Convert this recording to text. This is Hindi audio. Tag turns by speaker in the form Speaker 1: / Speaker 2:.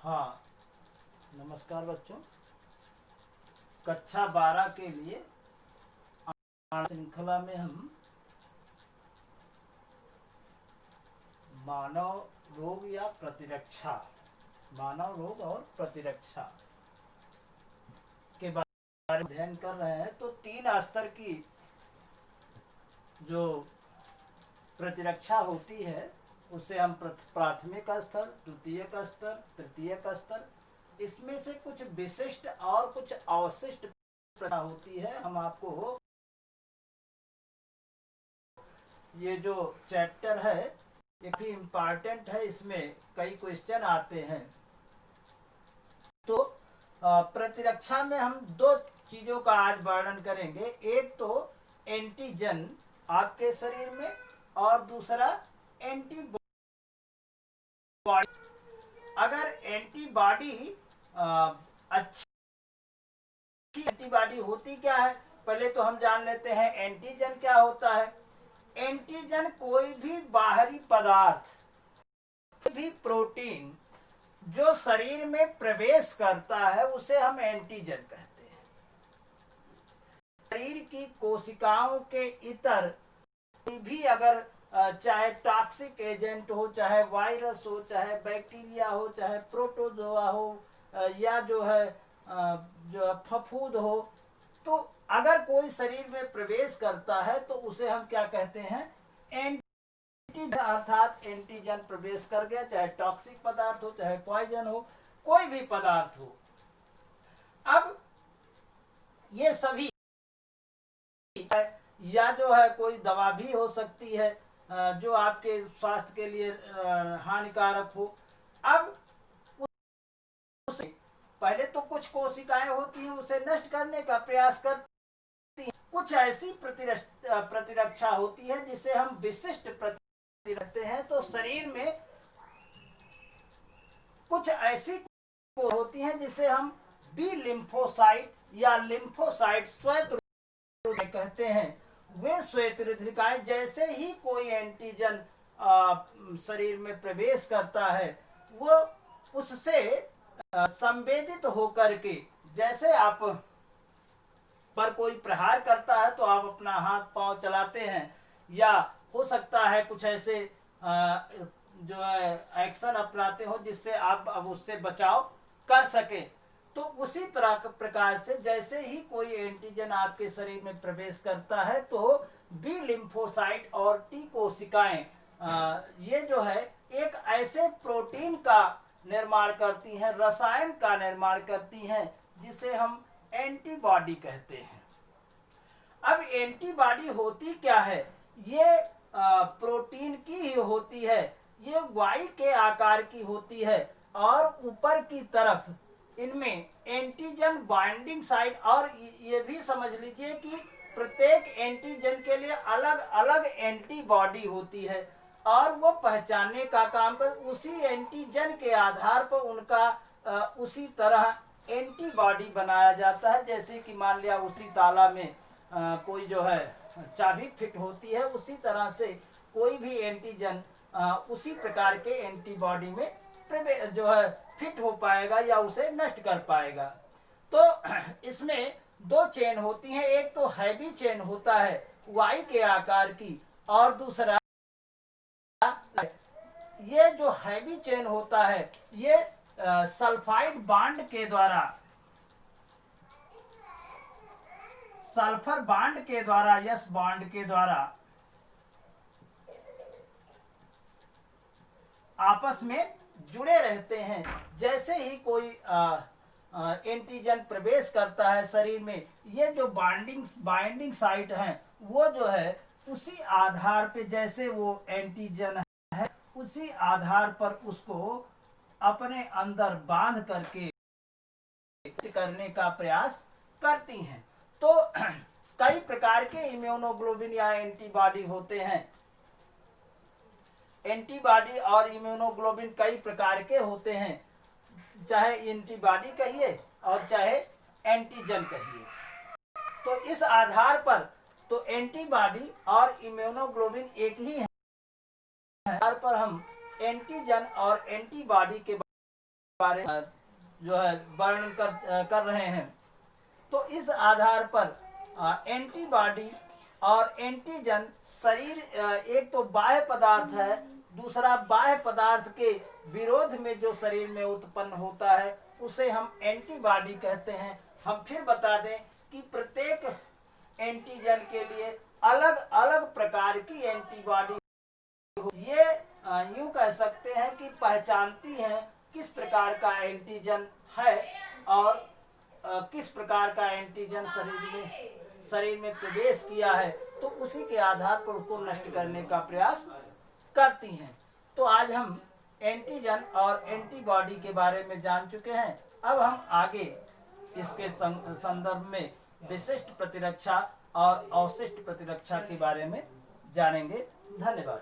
Speaker 1: हाँ, नमस्कार बच्चों। कक्षा 12 के लिए श्रृंखला में हम मानव रोग या प्रतिरक्षा, मानव रोग और प्रतिरक्षा के बारे में अध्ययन कर रहे हैं। तो 3 स्तर की जो प्रतिरक्षा होती है उसे हम प्राथमिक स्तर, द्वितीयक स्तर, तृतीयक स्तर, इसमें से कुछ विशिष्ट और कुछ अवशिष्ट होती है। हम आपको ये जो चैप्टर है ये भी इम्पॉर्टेंट है, इसमें कई क्वेश्चन आते हैं। तो प्रतिरक्षा में हम 2 चीजों का आज वर्णन करेंगे। एक तो एंटीजन आपके शरीर में और दूसरा एंटीबॉडी। अगर एंटीबॉडी अच्छी एंटीबॉडी होती क्या है, पहले तो हम जान लेते हैं एंटीजन क्या होता है। एंटीजन कोई भी बाहरी पदार्थ, कोई भी प्रोटीन जो शरीर में प्रवेश करता है उसे हम एंटीजन कहते हैं। शरीर की कोशिकाओं के इतर कोई भी अगर चाहे टॉक्सिक एजेंट हो, चाहे वायरस हो, चाहे बैक्टीरिया हो, चाहे प्रोटोजोआ हो, या जो है जो फफूंद हो, तो अगर कोई शरीर में प्रवेश करता है तो उसे हम क्या कहते हैं, एंटीजन। अर्थात एंटीजन प्रवेश कर गया, चाहे टॉक्सिक पदार्थ हो, चाहे पॉइजन हो, कोई भी पदार्थ हो। अब ये सभी या जो है कोई दवा भी हो सकती है जो आपके स्वास्थ्य के लिए हानिकारक हो। अब पहले तो कुछ कोशिकाएं होती हैं उसे नष्ट करने का प्रयास करती हैं। कुछ ऐसी प्रतिरक्षा होती है जिसे हम विशिष्ट प्रतिरक्षा हैं। तो शरीर में कुछ ऐसी होती हैं जिसे हम बी लिम्फोसाइट या लिम्फोसाइट श्वेत कहते हैं। वे श्वेतरुधिकाएं जैसे ही कोई एंटीजन शरीर में प्रवेश करता है वो उससे संवेदित होकर के, जैसे आप पर कोई प्रहार करता है तो आप अपना हाथ पांव चलाते हैं, या हो सकता है कुछ ऐसे जो है एक्शन अपनाते हो जिससे आप अब उससे बचाव कर सके। तो उसी प्रकार से जैसे ही कोई एंटीजन आपके शरीर में प्रवेश करता है तो बी लिम्फोसाइट और टी कोशिकाएं ये जो है एक ऐसे प्रोटीन का निर्माण करती हैं, रसायन का निर्माण करती हैं जिसे हम एंटीबॉडी कहते हैं। अब एंटीबॉडी होती क्या है, ये प्रोटीन की ही होती है। ये वाई के आकार की होती है और ऊपर की तरफ इनमें एंटीजन बाइंडिंग साइट, और ये भी समझ लीजिए कि प्रत्येक एंटीजन के लिए अलग अलग एंटीबॉडी होती है और वो पहचानने का काम कर उसी एंटीजन के आधार पर उनका उसी तरह एंटीबॉडी बनाया जाता है। जैसे कि मान लिया उसी ताला में कोई जो है चाबी फिट होती है, उसी तरह से कोई भी एंटीजन उसी प्रकार के एंटीबॉडी में जो है फिट हो पाएगा या उसे नष्ट कर पाएगा। तो इसमें 2 चेन होती हैं। एक तो हैवी चेन होता है वाई के आकार की, और दूसरा ये जो हैवी चेन होता है ये सल्फाइड बांड के द्वारा, सल्फर बांड के द्वारा, यस बांड के द्वारा आपस में जुड़े रहते हैं। जैसे ही कोई एंटीजन प्रवेश करता है शरीर में, ये जो बाइंडिंग साइट हैं वो जो है उसी आधार पे, जैसे वो एंटीजन है उसी आधार पर उसको अपने अंदर बांध करके करने का प्रयास करती हैं। तो कई प्रकार के इम्यूनोग्लोबिन या एंटीबॉडी होते हैं। एंटीबॉडी और इम्यूनोग्लोबिन कई प्रकार के होते हैं, चाहे एंटीबॉडी कहिए और चाहे एंटीजन कहिए। तो इस आधार पर तो एंटीबॉडी और इम्यूनोग्लोबिन एक ही है। आधार पर हम एंटीजन और एंटीबॉडी के बारे जो है वर्णन कर रहे हैं। तो इस आधार पर एंटीबॉडी और एंटीजन शरीर एक तो बाह्य पदार्थ है, दूसरा बाह्य पदार्थ के विरोध में जो शरीर में उत्पन्न होता है उसे हम एंटीबॉडी कहते हैं। हम फिर बता दें कि प्रत्येक एंटीजन के लिए अलग अलग प्रकार की एंटीबॉडी ये यूं कह सकते हैं कि पहचानती हैं किस प्रकार का एंटीजन है और किस प्रकार का एंटीजन शरीर में प्रवेश किया है, तो उसी के आधार पर उसको नष्ट करने का प्रयास करती हैं। तो आज हम एंटीजन और एंटीबॉडी के बारे में जान चुके हैं। अब हम आगे इसके संदर्भ में विशिष्ट प्रतिरक्षा और अवशिष्ट प्रतिरक्षा के बारे में जानेंगे। धन्यवाद।